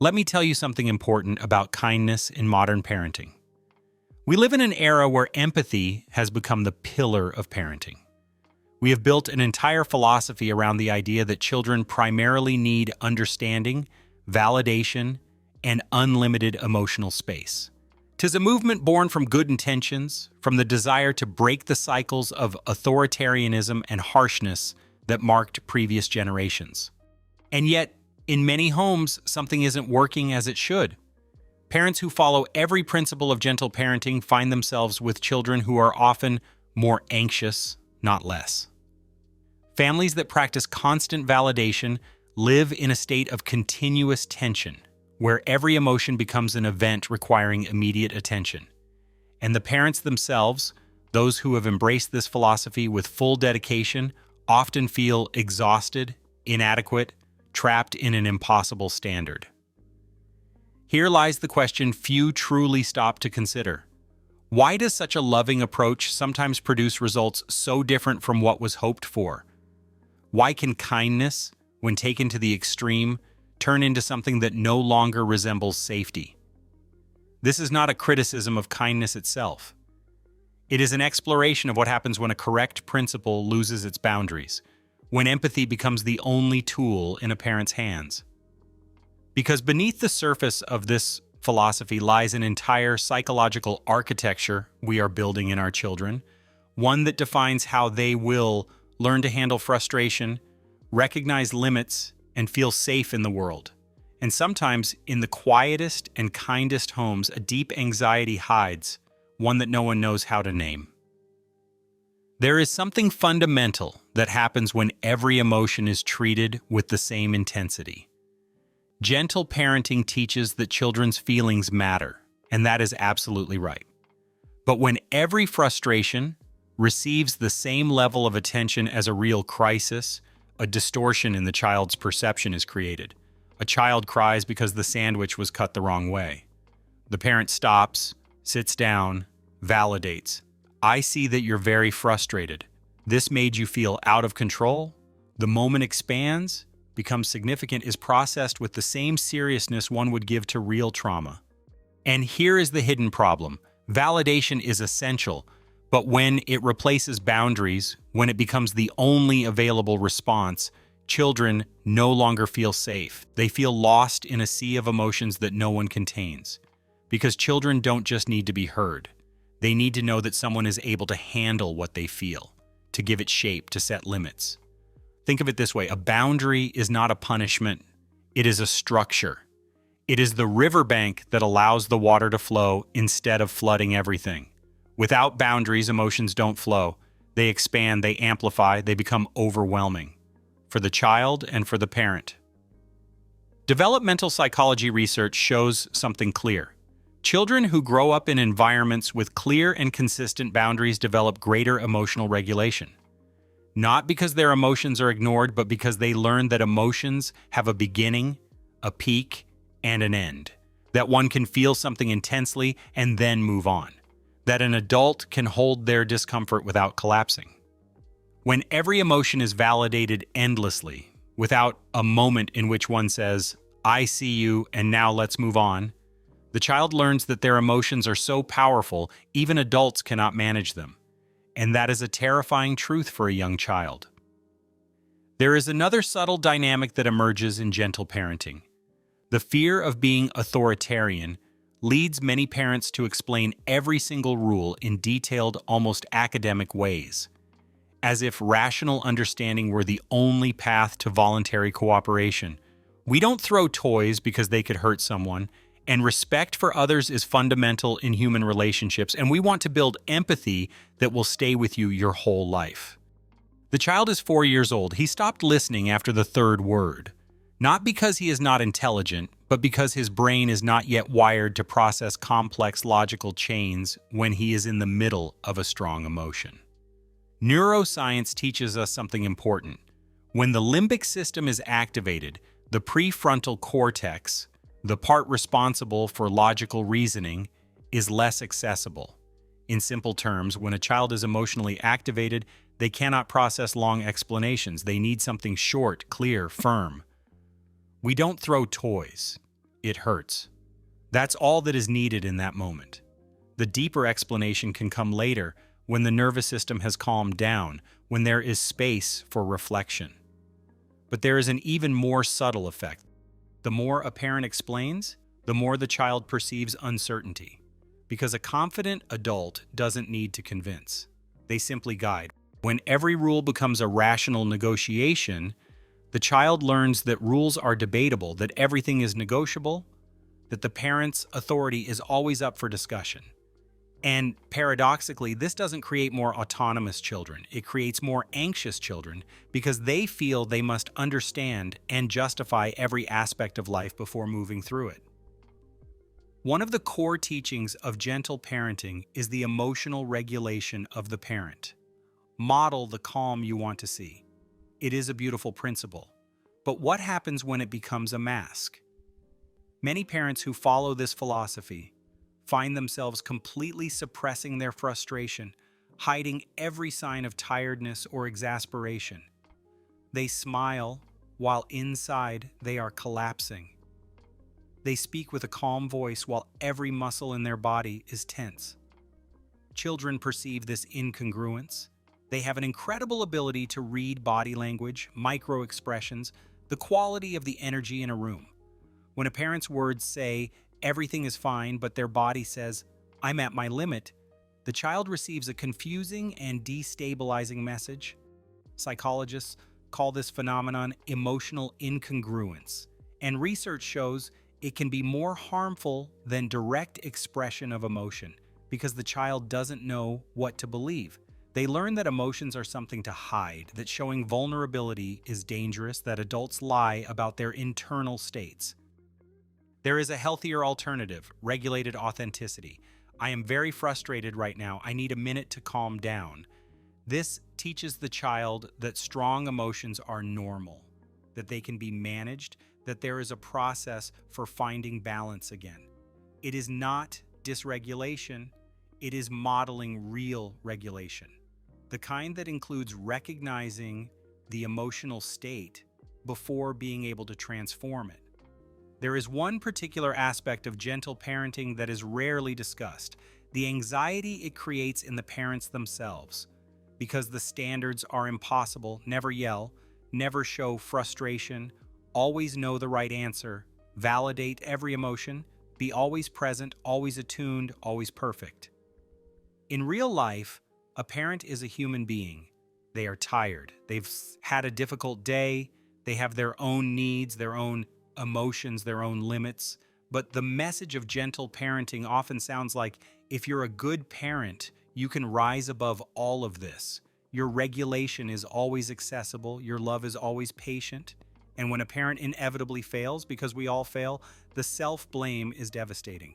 Let me tell you something important about kindness in modern parenting. We live in an era where empathy has become the pillar of parenting. We have built an entire philosophy around the idea that children primarily need understanding, validation, and unlimited emotional space. 'Tis a movement born from good intentions, from the desire to break the cycles of authoritarianism and harshness that marked previous generations. And yet, in many homes, something isn't working as it should. Parents who follow every principle of gentle parenting find themselves with children who are often more anxious, not less. Families that practice constant validation live in a state of continuous tension, where every emotion becomes an event requiring immediate attention. And the parents themselves, those who have embraced this philosophy with full dedication, often feel exhausted, inadequate, trapped in an impossible standard. Here lies the question few truly stop to consider. Why does such a loving approach sometimes produce results so different from what was hoped for? Why can kindness, when taken to the extreme, turn into something that no longer resembles safety? This is not a criticism of kindness itself. It is an exploration of what happens when a correct principle loses its boundaries, when empathy becomes the only tool in a parent's hands. Because beneath the surface of this philosophy lies an entire psychological architecture we are building in our children, one that defines how they will learn to handle frustration, recognize limits, and feel safe in the world. And sometimes, in the quietest and kindest homes, a deep anxiety hides, one that no one knows how to name. There is something fundamental that happens when every emotion is treated with the same intensity. Gentle parenting teaches that children's feelings matter, and that is absolutely right. But when every frustration receives the same level of attention as a real crisis, a distortion in the child's perception is created. A child cries because the sandwich was cut the wrong way. The parent stops, sits down, validates. I see that you're very frustrated. This made you feel out of control. The moment expands, becomes significant, is processed with the same seriousness one would give to real trauma. And here is the hidden problem. Validation is essential, but when it replaces boundaries, when it becomes the only available response, children no longer feel safe. They feel lost in a sea of emotions that no one contains. Because children don't just need to be heard. They need to know that someone is able to handle what they feel, to give it shape, to set limits. Think of it this way: a boundary is not a punishment, it is a structure. It is the riverbank that allows the water to flow instead of flooding everything. Without boundaries, emotions don't flow. They expand, they amplify, they become overwhelming. For the child and for the parent. Developmental psychology research shows something clear. Children who grow up in environments with clear and consistent boundaries develop greater emotional regulation. Not because their emotions are ignored, but because they learn that emotions have a beginning, a peak, and an end. That one can feel something intensely and then move on. That an adult can hold their discomfort without collapsing. When every emotion is validated endlessly, without a moment in which one says, "I see you, and now let's move on," the child learns that their emotions are so powerful, even adults cannot manage them. And that is a terrifying truth for a young child. There is another subtle dynamic that emerges in gentle parenting. The fear of being authoritarian leads many parents to explain every single rule in detailed, almost academic ways, as if rational understanding were the only path to voluntary cooperation. We don't throw toys because they could hurt someone, and respect for others is fundamental in human relationships, and we want to build empathy that will stay with you your whole life. The child is 4 years old. He stopped listening after the third word. Not because he is not intelligent, but because his brain is not yet wired to process complex logical chains when he is in the middle of a strong emotion. Neuroscience teaches us something important. When the limbic system is activated, the prefrontal cortex, the part responsible for logical reasoning, is less accessible. In simple terms, when a child is emotionally activated, they cannot process long explanations. They need something short, clear, firm. We don't throw toys. It hurts. That's all that is needed in that moment. The deeper explanation can come later when the nervous system has calmed down, when there is space for reflection. But there is an even more subtle effect. The more a parent explains, the more the child perceives uncertainty. Because a confident adult doesn't need to convince. They simply guide. When every rule becomes a rational negotiation, the child learns that rules are debatable, that everything is negotiable, that the parent's authority is always up for discussion. And paradoxically, this doesn't create more autonomous children. It creates more anxious children because they feel they must understand and justify every aspect of life before moving through it. One of the core teachings of gentle parenting is the emotional regulation of the parent. Model the calm you want to see. It is a beautiful principle. But what happens when it becomes a mask? Many parents who follow this philosophy find themselves completely suppressing their frustration, hiding every sign of tiredness or exasperation. They smile while inside they are collapsing. They speak with a calm voice while every muscle in their body is tense. Children perceive this incongruence. They have an incredible ability to read body language, micro-expressions, the quality of the energy in a room. When a parent's words say, "Everything is fine," but their body says, "I'm at my limit," the child receives a confusing and destabilizing message. Psychologists call this phenomenon emotional incongruence, and research shows it can be more harmful than direct expression of emotion because the child doesn't know what to believe. They learn that emotions are something to hide, that showing vulnerability is dangerous, that adults lie about their internal states. There is a healthier alternative, regulated authenticity. I am very frustrated right now. I need a minute to calm down. This teaches the child that strong emotions are normal, that they can be managed, that there is a process for finding balance again. It is not dysregulation, it is modeling real regulation. The kind that includes recognizing the emotional state before being able to transform it. There is one particular aspect of gentle parenting that is rarely discussed, the anxiety it creates in the parents themselves. Because the standards are impossible, never yell, never show frustration, always know the right answer, validate every emotion, be always present, always attuned, always perfect. In real life, a parent is a human being. They are tired. They've had a difficult day. They have their own needs, their own emotions, their own limits. But the message of gentle parenting often sounds like, if you're a good parent, you can rise above all of this. Your regulation is always accessible. Your love is always patient. And when a parent inevitably fails, because we all fail, the self-blame is devastating.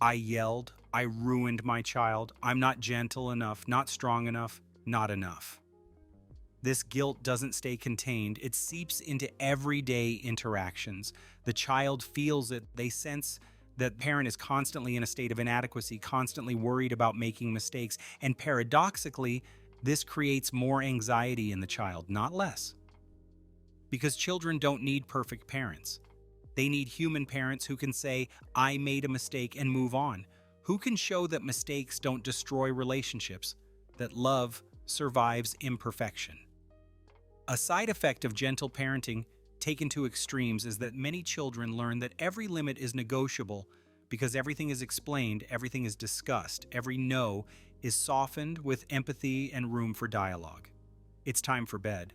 I yelled. I ruined my child. I'm not gentle enough, not strong enough, not enough. This guilt doesn't stay contained. It seeps into everyday interactions. The child feels it. They sense that parent is constantly in a state of inadequacy, constantly worried about making mistakes. And paradoxically, this creates more anxiety in the child, not less. Because children don't need perfect parents. They need human parents who can say, "I made a mistake," and move on. Who can show that mistakes don't destroy relationships, that love survives imperfection. A side effect of gentle parenting taken to extremes is that many children learn that every limit is negotiable because everything is explained, everything is discussed, every no is softened with empathy and room for dialogue. It's time for bed.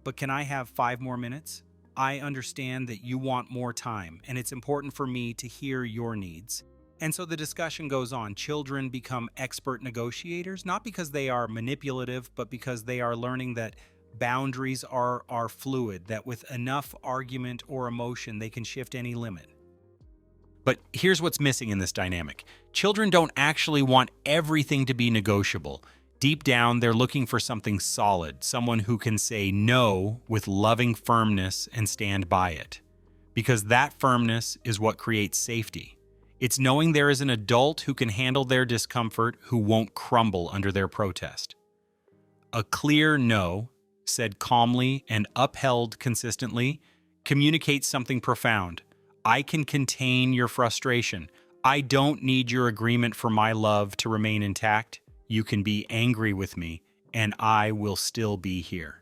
But can I have 5 more minutes? I understand that you want more time, and it's important for me to hear your needs. And so the discussion goes on. Children become expert negotiators, not because they are manipulative, but because they are learning that boundaries are fluid, that with enough argument or emotion, they can shift any limit. But here's what's missing in this dynamic. Children don't actually want everything to be negotiable. Deep down, they're looking for something solid, someone who can say no with loving firmness and stand by it. Because that firmness is what creates safety. It's knowing there is an adult who can handle their discomfort, who won't crumble under their protest. A clear no, said calmly and upheld consistently, communicates something profound. I can contain your frustration. I don't need your agreement for my love to remain intact. You can be angry with me, and I will still be here.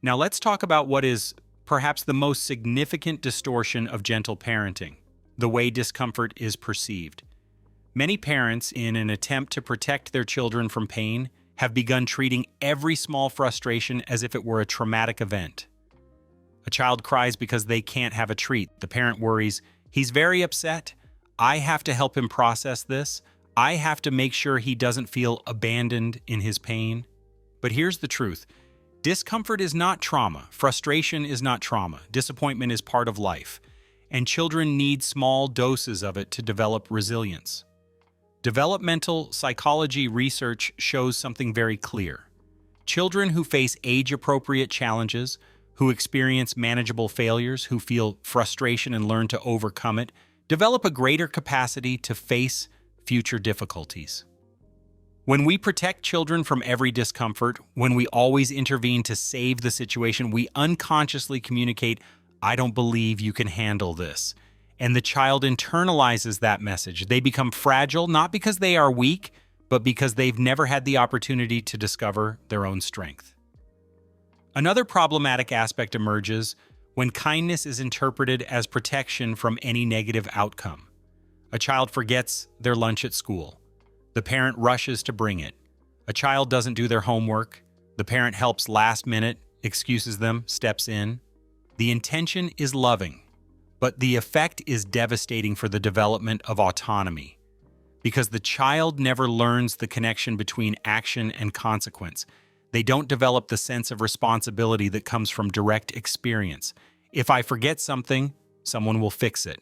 Now let's talk about what is perhaps the most significant distortion of gentle parenting: the way discomfort is perceived. Many parents, in an attempt to protect their children from pain, have begun treating every small frustration as if it were a traumatic event. A child cries because they can't have a treat. The parent worries, "He's very upset. I have to help him process this. I have to make sure he doesn't feel abandoned in his pain." But here's the truth. Discomfort is not trauma. Frustration is not trauma. Disappointment is part of life. And children need small doses of it to develop resilience. Developmental psychology research shows something very clear. Children who face age-appropriate challenges, who experience manageable failures, who feel frustration and learn to overcome it, develop a greater capacity to face future difficulties. When we protect children from every discomfort, when we always intervene to save the situation, we unconsciously communicate, "I don't believe you can handle this." And the child internalizes that message. They become fragile, not because they are weak, but because they've never had the opportunity to discover their own strength. Another problematic aspect emerges when kindness is interpreted as protection from any negative outcome. A child forgets their lunch at school. The parent rushes to bring it. A child doesn't do their homework. The parent helps last minute, excuses them, steps in. The intention is loving, but the effect is devastating for the development of autonomy, because the child never learns the connection between action and consequence. They don't develop the sense of responsibility that comes from direct experience. If I forget something, someone will fix it.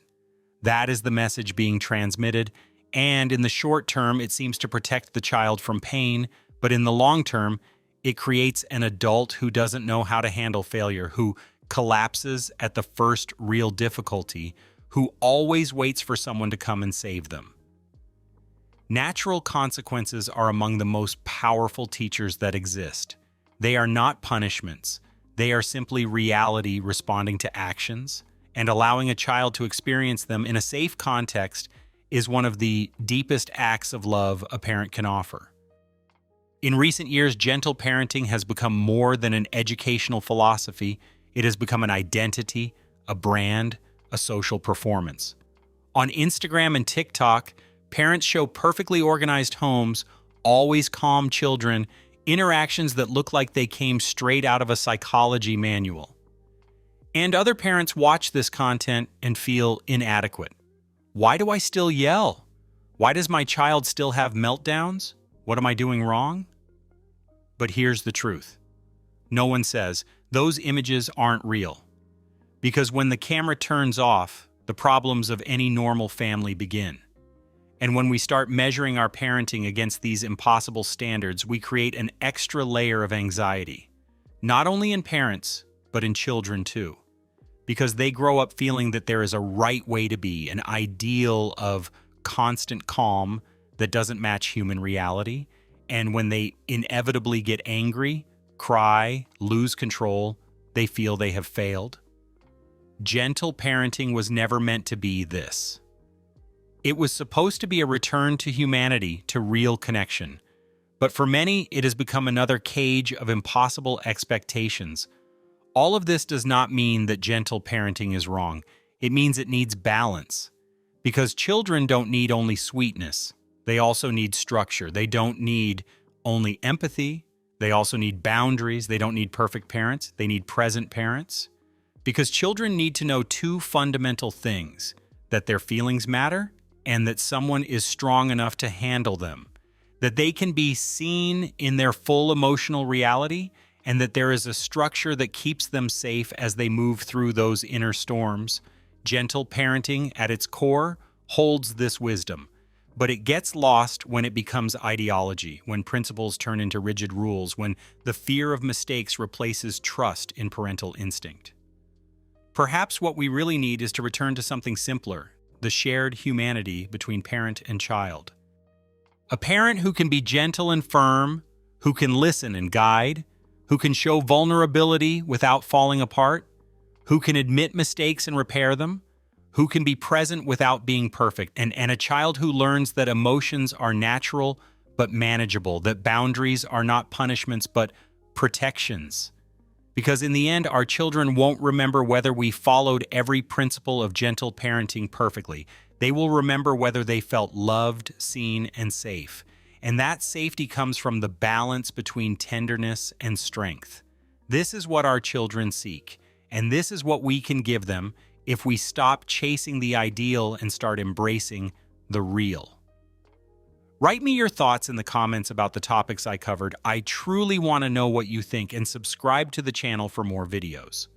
That is the message being transmitted, and in the short term, it seems to protect the child from pain, but in the long term, it creates an adult who doesn't know how to handle failure, who collapses at the first real difficulty, who always waits for someone to come and save them. Natural consequences are among the most powerful teachers that exist. They are not punishments. They are simply reality responding to actions, and allowing a child to experience them in a safe context is one of the deepest acts of love a parent can offer. In recent years, gentle parenting has become more than an educational philosophy. It has become an identity, a brand, a social performance. On Instagram and TikTok, parents show perfectly organized homes, always calm children, interactions that look like they came straight out of a psychology manual. And other parents watch this content and feel inadequate. Why do I still yell? Why does my child still have meltdowns? What am I doing wrong? But here's the truth. No one says, those images aren't real. Because when the camera turns off, the problems of any normal family begin. And when we start measuring our parenting against these impossible standards, we create an extra layer of anxiety. Not only in parents, but in children too. Because they grow up feeling that there is a right way to be, an ideal of constant calm that doesn't match human reality. And when they inevitably get angry, cry, lose control, they feel they have failed. Gentle parenting was never meant to be this. It was supposed to be a return to humanity, to real connection. But for many, it has become another cage of impossible expectations. All of this does not mean that gentle parenting is wrong. It means it needs balance. Because children don't need only sweetness. They also need structure. They don't need only empathy. They also need boundaries. They don't need perfect parents. They need present parents. Because children need to know two fundamental things: that their feelings matter and that someone is strong enough to handle them. That they can be seen in their full emotional reality, and that there is a structure that keeps them safe as they move through those inner storms. Gentle parenting, at its core, holds this wisdom. But it gets lost when it becomes ideology, when principles turn into rigid rules, when the fear of mistakes replaces trust in parental instinct. Perhaps what we really need is to return to something simpler: the shared humanity between parent and child. A parent who can be gentle and firm, who can listen and guide, who can show vulnerability without falling apart, who can admit mistakes and repair them, who can be present without being perfect, and a child who learns that emotions are natural but manageable, that boundaries are not punishments but protections. Because in the end, our children won't remember whether we followed every principle of gentle parenting perfectly. They will remember whether they felt loved, seen, and safe. And that safety comes from the balance between tenderness and strength. This is what our children seek, and this is what we can give them if we stop chasing the ideal and start embracing the real. Write me your thoughts in the comments about the topics I covered. I truly want to know what you think, and subscribe to the channel for more videos.